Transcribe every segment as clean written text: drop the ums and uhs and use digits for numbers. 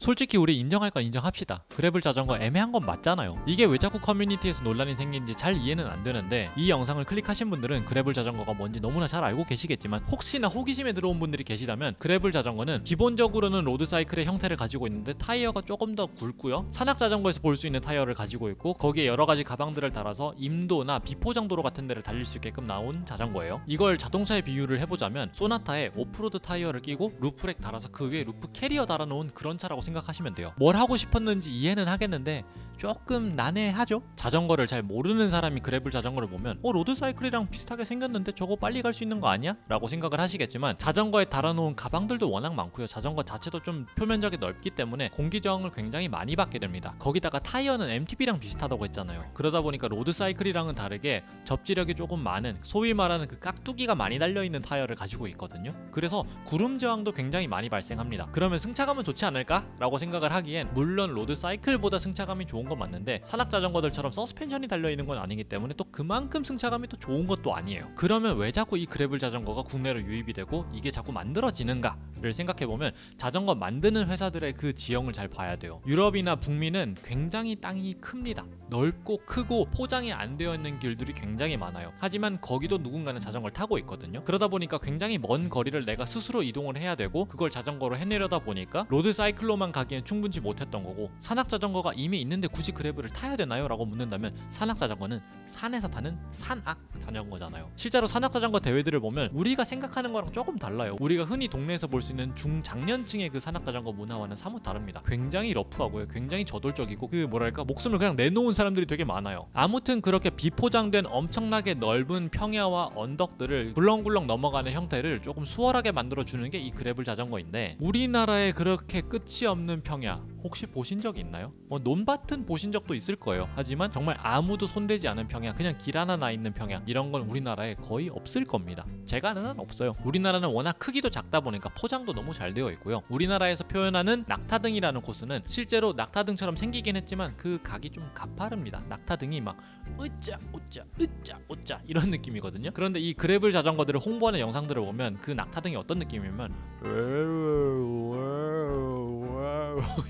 솔직히 우리 인정할 건 인정합시다. 그래블 자전거 애매한 건 맞잖아요. 이게 왜 자꾸 커뮤니티에서 논란이 생긴지 잘 이해는 안 되는데, 이 영상을 클릭하신 분들은 그래블 자전거가 뭔지 너무나 잘 알고 계시겠지만, 혹시나 호기심에 들어온 분들이 계시다면, 그래블 자전거는 기본적으로는 로드사이클의 형태를 가지고 있는데 타이어가 조금 더 굵고요, 산악 자전거에서 볼 수 있는 타이어를 가지고 있고, 거기에 여러가지 가방들을 달아서 임도나 비포장도로 같은 데를 달릴 수 있게끔 나온 자전거예요. 이걸 자동차에 비유를 해보자면 소나타에 오프로드 타이어를 끼고 루프렉 달아서 그 위에 루프 캐리어 달아놓은 그런 차라고 생각하시면 돼요. 뭘 하고 싶었는지 이해는 하겠는데 조금 난해하죠? 자전거를 잘 모르는 사람이 그래블 자전거를 보면 로드사이클이랑 비슷하게 생겼는데 저거 빨리 갈 수 있는 거 아니야? 라고 생각을 하시겠지만, 자전거에 달아놓은 가방들도 워낙 많고요, 자전거 자체도 좀 표면적이 넓기 때문에 공기 저항을 굉장히 많이 받게 됩니다. 거기다가 타이어는 MTB랑 비슷하다고 했잖아요. 그러다 보니까 로드사이클이랑은 다르게 접지력이 조금 많은, 소위 말하는 그 깍두기가 많이 달려있는 타이어를 가지고 있거든요. 그래서 구름 저항도 굉장히 많이 발생합니다. 그러면 승차감은 좋지 않을까? 라고 생각을 하기엔 물론 로드사이클보다 승차감이 좋은 건 맞는데, 산악 자전거들처럼 서스펜션이 달려있는 건 아니기 때문에 또 그만큼 승차감이 또 좋은 것도 아니에요. 그러면 왜 자꾸 이 그래블 자전거가 국내로 유입이 되고 이게 자꾸 만들어지는가를 생각해보면, 자전거 만드는 회사들의 그 지형을 잘 봐야 돼요. 유럽이나 북미는 굉장히 땅이 큽니다. 넓고 크고 포장이 안 되어 있는 길들이 굉장히 많아요. 하지만 거기도 누군가는 자전거를 타고 있거든요. 그러다 보니까 굉장히 먼 거리를 내가 스스로 이동을 해야 되고, 그걸 자전거로 해내려다 보니까 로드사이클로만 가기엔 충분치 못했던 거고, 산악 자전거가 이미 있는데 굳이 그래블을 타야 되나요? 라고 묻는다면, 산악 자전거는 산에서 타는 산악 자전거잖아요. 실제로 산악 자전거 대회들을 보면 우리가 생각하는 거랑 조금 달라요. 우리가 흔히 동네에서 볼 수 있는 중장년층의 그 산악 자전거 문화와는 사뭇 다릅니다. 굉장히 러프하고요, 굉장히 저돌적이고, 그 뭐랄까, 목숨을 그냥 내놓은 사람들이 되게 많아요. 아무튼 그렇게 비포장된 엄청나게 넓은 평야와 언덕들을 굴렁굴렁 넘어가는 형태를 조금 수월하게 만들어주는 게 이 그래블 자전거인데, 우리나라에 그렇게 끝이 없는 평야 혹시 보신 적 있나요? 논밭은 보신 적도 있을 거예요. 하지만 정말 아무도 손대지 않은 평야, 그냥 길 하나 나 있는 평야, 이런 건 우리나라에 거의 없을 겁니다. 제가 아는 한 없어요. 우리나라는 워낙 크기도 작다 보니까 포장도 너무 잘 되어 있고요. 우리나라에서 표현하는 낙타등이라는 코스는 실제로 낙타등처럼 생기긴 했지만 그 각이 좀 가파릅니다. 낙타등이 막 으짜 오짜 으짜 오짜 이런 느낌이거든요. 그런데 이 그래블 자전거들을 홍보하는 영상들을 보면 그 낙타등이 어떤 느낌이면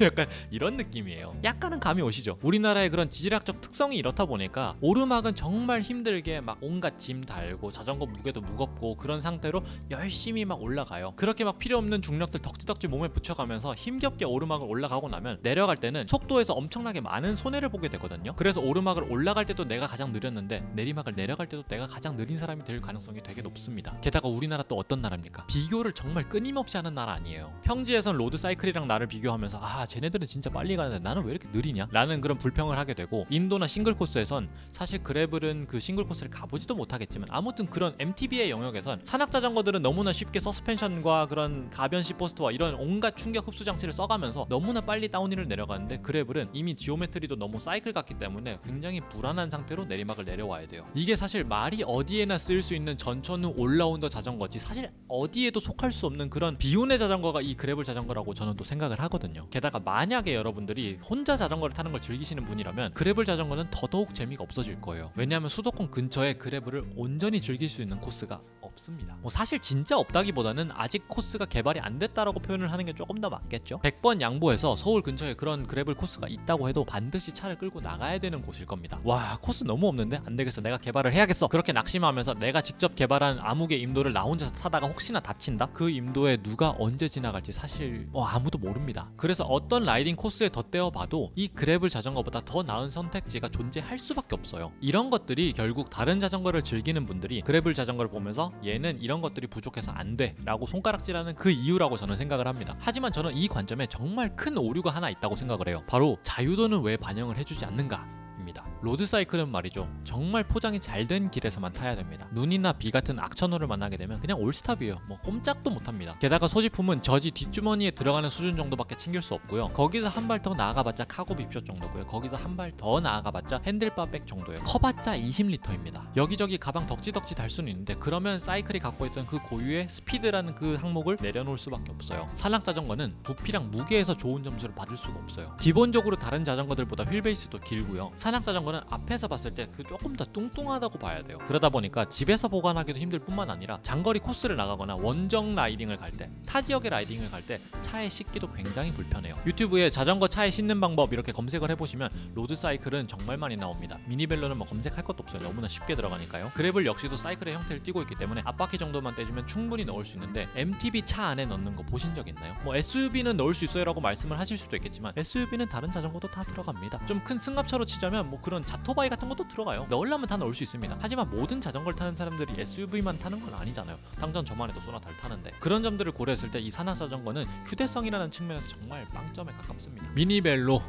약간 이런 느낌이에요. 약간은 감이 오시죠? 우리나라의 그런 지질학적 특성이 이렇다 보니까 오르막은 정말 힘들게 막 온갖 짐 달고 자전거 무게도 무겁고 그런 상태로 열심히 막 올라가요. 그렇게 막 필요 없는 중력들 덕지덕지 몸에 붙여가면서 힘겹게 오르막을 올라가고 나면 내려갈 때는 속도에서 엄청나게 많은 손해를 보게 되거든요. 그래서 오르막을 올라갈 때도 내가 가장 느렸는데 내리막을 내려갈 때도 내가 가장 느린 사람이 될 가능성이 되게 높습니다. 게다가 우리나라 또 어떤 나라입니까? 비교를 정말 끊임없이 하는 나라 아니에요. 평지에선 로드사이클이랑 나를 비교하면서 쟤네들은 진짜 빨리 가는데 나는 왜 이렇게 느리냐? 라는 그런 불평을 하게 되고, 인도나 싱글 코스에선 사실 그래블은 그 싱글 코스를 가보지도 못하겠지만 아무튼 그런 MTB의 영역에선 산악 자전거들은 너무나 쉽게 서스펜션과 그런 가변 시포스트와 이런 온갖 충격 흡수 장치를 써가면서 너무나 빨리 다운힐을 내려가는데, 그래블은 이미 지오메트리도 너무 사이클 같기 때문에 굉장히 불안한 상태로 내리막을 내려와야 돼요. 이게 사실 말이 어디에나 쓰일 수 있는 전천후 올라운더 자전거지 사실 어디에도 속할 수 없는 그런 비운의 자전거가 이 그래블 자전거라고 저는 또 생각을 하거든요. 게다가 만약에 여러분들이 혼자 자전거를 타는 걸 즐기시는 분이라면 그래블 자전거는 더더욱 재미가 없어질 거예요. 왜냐하면 수도권 근처에 그래블을 온전히 즐길 수 있는 코스가 없습니다. 사실 진짜 없다기보다는 아직 코스가 개발이 안 됐다라고 표현을 하는 게 조금 더 맞겠죠. 100번 양보해서 서울 근처에 그런 그래블 코스가 있다고 해도 반드시 차를 끌고 나가야 되는 곳일 겁니다. 와, 코스 너무 없는데? 안 되겠어, 내가 개발을 해야겠어. 그렇게 낙심하면서 내가 직접 개발한 암흑의 임도를 나 혼자서 타다가 혹시나 다친다? 그 임도에 누가 언제 지나갈지 사실 아무도 모릅니다. 그래서 어떤 라이딩 코스에 덧대어봐도 이 그래블 자전거보다 더 나은 선택지가 존재할 수밖에 없어요. 이런 것들이 결국 다른 자전거를 즐기는 분들이 그래블 자전거를 보면서 얘는 이런 것들이 부족해서 안 돼 라고 손가락질하는 그 이유라고 저는 생각을 합니다. 하지만 저는 이 관점에 정말 큰 오류가 하나 있다고 생각을 해요. 바로 자유도는 왜 반영을 해주지 않는가 입니다. 로드사이클은 말이죠, 정말 포장이 잘 된 길에서만 타야 됩니다. 눈이나 비 같은 악천후를 만나게 되면 그냥 올스탑이에요. 꼼짝도 못합니다. 게다가 소지품은 저지 뒷주머니에 들어가는 수준 정도밖에 챙길 수 없고요. 거기서 한 발 더 나아가봤자 카고 빕쇼 정도고요. 거기서 한 발 더 나아가봤자 핸들바백 정도예요. 커봤자 20리터입니다. 여기저기 가방 덕지덕지 달 수는 있는데, 그러면 사이클이 갖고 있던 그 고유의 스피드라는 그 항목을 내려놓을 수밖에 없어요. 산악 자전거는 부피랑 무게에서 좋은 점수를 받을 수가 없어요. 기본적으로 다른 자전거들보다 휠베이스도 길고요. 산악 자전거는 자전거는 앞에서 봤을 때 그 조금 더 뚱뚱하다고 봐야 돼요. 그러다 보니까 집에서 보관하기도 힘들 뿐만 아니라 장거리 코스를 나가거나 원정 라이딩을 갈 때, 타 지역의 라이딩을 갈 때 차에 싣기도 굉장히 불편해요. 유튜브에 자전거 차에 싣는 방법 이렇게 검색을 해보시면 로드사이클은 정말 많이 나옵니다. 미니벨로는 뭐 검색할 것도 없어요. 너무나 쉽게 들어가니까요. 그래블 역시도 사이클의 형태를 띠고 있기 때문에 앞바퀴 정도만 떼주면 충분히 넣을 수 있는데 MTB 차 안에 넣는 거 보신 적 있나요? 뭐 SUV는 넣을 수 있어요 라고 말씀을 하실 수도 있겠지만 SUV는 다른 자전거도 다 들어갑니다. 좀 큰 승합차로 치자면 뭐 그런 자토바이 같은 것도 들어가요. 넣으려면 다 넣을 수 있습니다. 하지만 모든 자전거를 타는 사람들이 SUV만 타는 건 아니잖아요. 당장 저만 해도 소나타를 타는데. 그런 점들을 고려했을 때 이 산악 자전거는 휴대성이라는 측면에서 정말 빵점에 가깝습니다. 미니벨로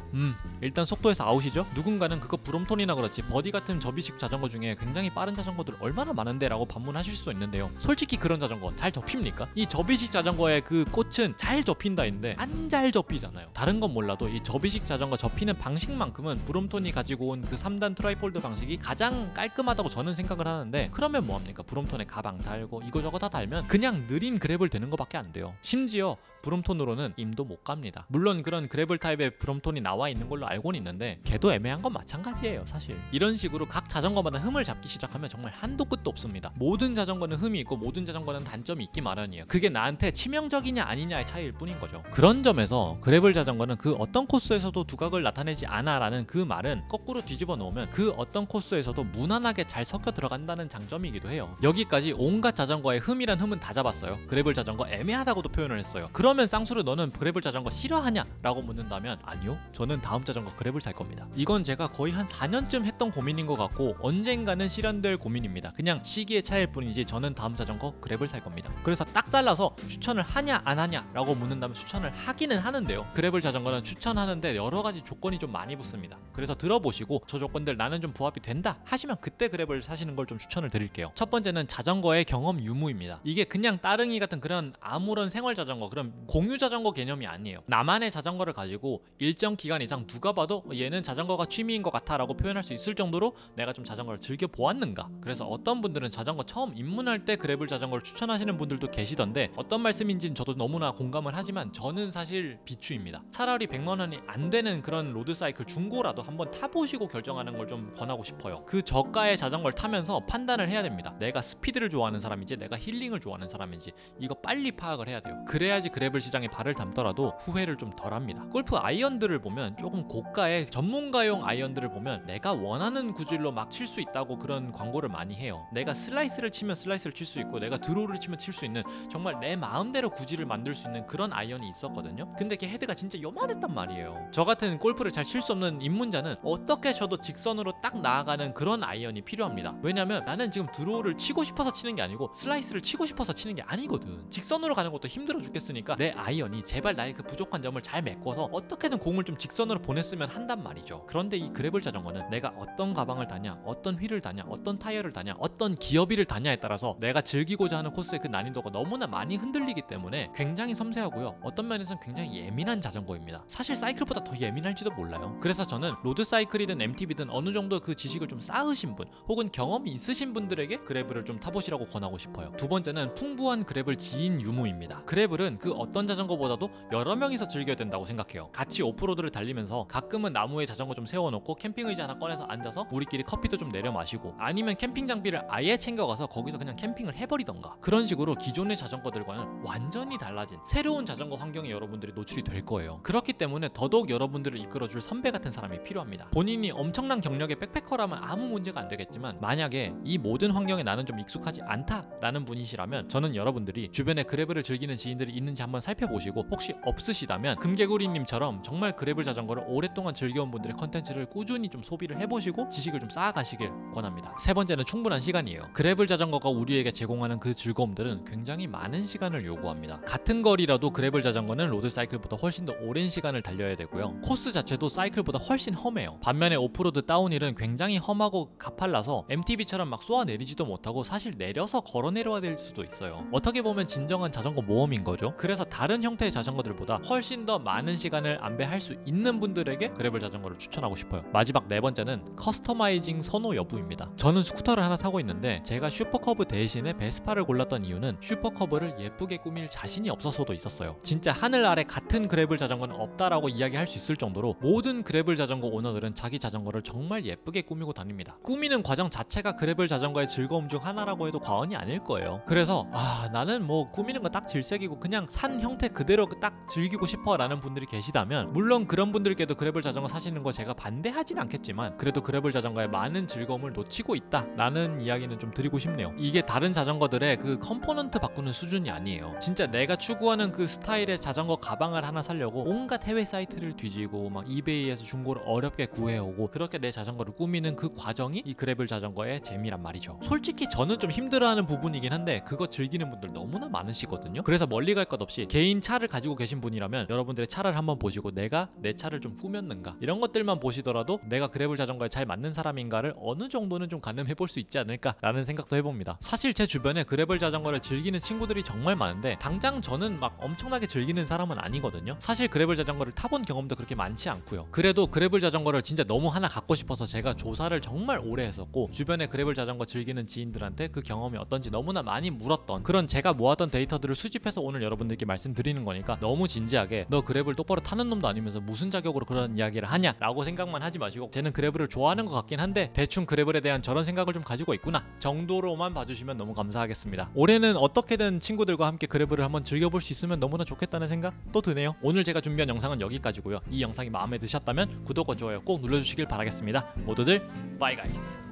일단 속도에서 아웃이죠. 누군가는 그거 브롬톤이나 그렇지 버디 같은 접이식 자전거 중에 굉장히 빠른 자전거들 얼마나 많은데 라고 반문하실 수도 있는데요. 솔직히 그런 자전거 잘 접힙니까? 이 접이식 자전거의 그 꽃은 잘 접힌다인데 안 잘 접히잖아요. 다른 건 몰라도 이 접이식 자전거 접히는 방식만큼은 브롬톤이 가지고 온 그 3단 트라이폴드 방식이 가장 깔끔하다고 저는 생각을 하는데, 그러면 뭐합니까? 브롬톤에 가방 달고 이거저거 다 달면 그냥 느린 그래블 되는 거밖에 안 돼요. 심지어 브롬톤으로는 임도 못 갑니다. 물론 그런 그래블 타입의 브롬톤이 나와 있는 걸로 알고는 있는데 걔도 애매한 건 마찬가지예요. 사실 이런 식으로 각 자전거마다 흠을 잡기 시작하면 정말 한도 끝도 없습니다. 모든 자전거는 흠이 있고 모든 자전거는 단점이 있기 마련이에요. 그게 나한테 치명적이냐 아니냐의 차이일 뿐인 거죠. 그런 점에서 그래블 자전거는 그 어떤 코스에서도 두각을 나타내지 않아 라는 그 말은 거꾸로 뒤집어 놓으면 그 어떤 코스에서도 무난하게 잘 섞여 들어간다는 장점이기도 해요. 여기까지 온갖 자전거의 흠이란 흠은 다 잡았어요. 그래블 자전거 애매하다고도 표현을 했어요. 그러면 쌍수로 너는 그래블 자전거 싫어하냐? 라고 묻는다면 아니요, 저는 다음 자전거 그래블 살 겁니다. 이건 제가 거의 한 4년쯤 했던 고민인 것 같고 언젠가는 실현될 고민입니다. 그냥 시기의 차이일 뿐이지 저는 다음 자전거 그래블 살 겁니다. 그래서 딱 잘라서 추천을 하냐 안 하냐 라고 묻는다면 추천을 하기는 하는데요. 그래블 자전거는 추천하는데 여러가지 조건이 좀 많이 붙습니다. 그래서 들어보시고 저 조건들 나는 좀 부합이 된다 하시면 그때 그래블 사시는 걸 좀 추천을 드릴게요. 첫 번째는 자전거의 경험 유무입니다. 이게 그냥 따릉이 같은 그런 아무런 생활 자전거, 그런 공유 자전거 개념이 아니에요. 나만의 자전거를 가지고 일정 기간 이상 누가 봐도 얘는 자전거가 취미인 것 같아 라고 표현할 수 있을 정도로 내가 좀 자전거를 즐겨 보았는가. 그래서 어떤 분들은 자전거 처음 입문할 때 그래블 자전거를 추천하시는 분들도 계시던데 어떤 말씀인지는 저도 너무나 공감을 하지만 저는 사실 비추입니다. 차라리 100만 원이 안 되는 그런 로드사이클 중고라도 한번 타보시고 결정하는 걸 좀 권하고 싶어요. 그 저가의 자전거를 타면서 판단을 해야 됩니다. 내가 스피드를 좋아하는 사람인지 내가 힐링을 좋아하는 사람인지 이거 빨리 파악을 해야 돼요. 그래야지 그래블 시장에 발을 담더라도 후회를 좀 덜합니다. 골프 아이언들을 보면 조금 고가의 전문가용 아이언들을 보면 내가 원하는 구질로 막 칠 수 있다고 그런 광고를 많이 해요. 내가 슬라이스를 치면 슬라이스를 칠 수 있고 내가 드로우를 치면 칠 수 있는 정말 내 마음대로 구질을 만들 수 있는 그런 아이언이 있었거든요. 근데 걔 헤드가 진짜 요만했단 말이에요. 저 같은 골프를 잘 칠 수 없는 입문자는 어떻게 쳐도 직선으로 딱 나아가는 그런 아이언이 필요합니다. 왜냐면 나는 지금 드로우를 치고 싶어서 치는 게 아니고 슬라이스를 치고 싶어서 치는 게 아니거든. 직선으로 가는 것도 힘들어 죽겠으니까 내 아이언이 제발 나의 그 부족한 점을 잘 메꿔서 어떻게든 공을 좀 직선으로 보냈으면 한단 말이죠. 그런데 이 그래블 자전거는 내가 어떤 가방을 다냐, 어떤 휠을 다냐, 어떤 타이어를 다냐, 어떤 기어비를 다냐에 따라서 내가 즐기고자 하는 코스의 그 난이도가 너무나 많이 흔들리기 때문에 굉장히 섬세하고요. 어떤 면에서는 굉장히 예민한 자전거입니다. 사실 사이클보다 더 예민할지도 몰라요. 그래서 저는 로드사이클이든 MTB든 어느 정도 그 지식을 좀 쌓으신 분 혹은 경험이 있으신 분들에게 그래블을 좀 타보시라고 권하고 싶어요. 두 번째는 풍부한 그래블 지인 유무입니다. 그래블은 그 어떤 자전거보다도 여러 명이서 즐겨야 된다고 생각해요. 같이 오프로드를 달리면서 가끔은 나무에 자전거 좀 세워놓고 캠핑 의자 하나 꺼내서 앉아서 우리끼리 커피도 좀 내려 마시고 아니면 캠핑 장비를 아예 챙겨가서 거기서 그냥 캠핑을 해버리던가 그런 식으로 기존의 자전거들과는 완전히 달라진 새로운 자전거 환경에 여러분들이 노출이 될 거예요. 그렇기 때문에 더더욱 여러분들을 이끌어줄 선배 같은 사람이 필요합니다. 본인이 엄청난 경력의 백패커라면 아무 문제가 안 되겠지만 만약에 이 모든 환경에 나는 좀 익숙하지 않다라는 분이시라면 저는 여러분들이 주변에 그래블을 즐기는 지인들이 있는지 한번 살펴보시고 혹시 없으시다면 금개구리님처럼 정말 그래블 자전거를 오랫동안 즐겨온 분들의 컨텐츠를 꾸준히 좀 소비를 해보시고 지식을 좀 쌓아가시길 권합니다. 세 번째는 충분한 시간이에요. 그래블 자전거가 우리에게 제공하는 그 즐거움들은 굉장히 많은 시간을 요구합니다. 같은 거리라도 그래블 자전거는 로드사이클보다 훨씬 더 오랜 시간을 달려야 되고요. 코스 자체도 사이클보다 훨씬 험해요. 반면에 오프로드 다운힐은 굉장히 험하고 가팔라서 MTB처럼 막 쏘아 내리지도 못하고 사실 내려서 걸어 내려야 될 수도 있어요. 어떻게 보면 진정한 자전거 모험인 거죠. 그래서 다른 형태의 자전거들보다 훨씬 더 많은 시간을 안배할 수 있는 분들에게 그래블 자전거를 추천하고 싶어요. 마지막 네 번째는 커스터마이징 선호 여부입니다. 저는 스쿠터를 하나 타고 있는데 제가 슈퍼커브 대신에 베스파를 골랐던 이유는 슈퍼커브를 예쁘게 꾸밀 자신이 없어서도 있었어요. 진짜 하늘 아래 같은 그래블 자전거는 없다라고 이야기할 수 있을 정도로 모든 그래블 자전거 오너들은 자기 자전거를 정말 예쁘게 꾸미고 다닙니다. 꾸미는 과정 자체가 그래블 자전거의 즐거움 중 하나라고 해도 과언이 아닐 거예요. 그래서 나는 뭐 꾸미는 거 딱 질색이고 그냥 산 형태 그대로 딱 즐기고 싶어 라는 분들이 계시다면, 물론 그런 분들께도 그래블 자전거 사시는 거 제가 반대하진 않겠지만 그래도 그래블 자전거의 많은 즐거움을 놓치고 있다 라는 이야기는 좀 드리고 싶네요. 이게 다른 자전거들의 그 컴포넌트 바꾸는 수준이 아니에요. 진짜 내가 추구하는 그 스타일의 자전거 가방을 하나 사려고 온갖 해외 사이트를 뒤지고 막 이베이에서 중고를 어렵게 구해오고 그렇게 내 자전거를 꾸미는 그 과정이 이 그래블 자전거의 재미란 말이죠. 솔직히 저는 좀 힘들어하는 부분이긴 한데 그거 즐기는 분들 너무나 많으시거든요. 그래서 멀리 갈 것 없이 개인 차를 가지고 계신 분이라면 여러분들의 차를 한번 보시고 내가 내 차를 좀 꾸몄는가 이런 것들만 보시더라도 내가 그래블 자전거에 잘 맞는 사람인가를 어느 정도는 좀 가늠해 볼 수 있지 않을까 라는 생각도 해봅니다. 사실 제 주변에 그래블 자전거를 즐기는 친구들이 정말 많은데 당장 저는 막 엄청나게 즐기는 사람은 아니거든요. 사실 그래블 자전거를 타본 경험도 그렇게 많지 않고요. 그래도 그래블 자전거를 진짜 너무 하나 갖고 싶어서 제가 조사를 정말 오래 했었고 주변에 그래블 자전거 즐기는 지인들한테 그 경험이 어떤지 너무나 많이 물었던 그런 제가 모았던 데이터들을 수집해서 오늘 여러분들께 말씀드리는 거니까 너무 진지하게 너 그래블 똑바로 타는 놈도 아니면서 무슨 자격으로 그런 이야기를 하냐 라고 생각만 하지 마시고, 쟤는 그래블을 좋아하는 것 같긴 한데 대충 그래블에 대한 저런 생각을 좀 가지고 있구나 정도로만 봐주시면 너무 감사하겠습니다. 올해는 어떻게든 친구들과 함께 그래블을 한번 즐겨볼 수 있으면 너무나 좋겠다는 생각 또 드네요. 오늘 제가 준비한 영상은 여기까지고요. 이 영상이 마음에 드셨다면 구독과 좋아요 꼭 눌러주시길 바라겠습니다. 모두들 바이 가이스.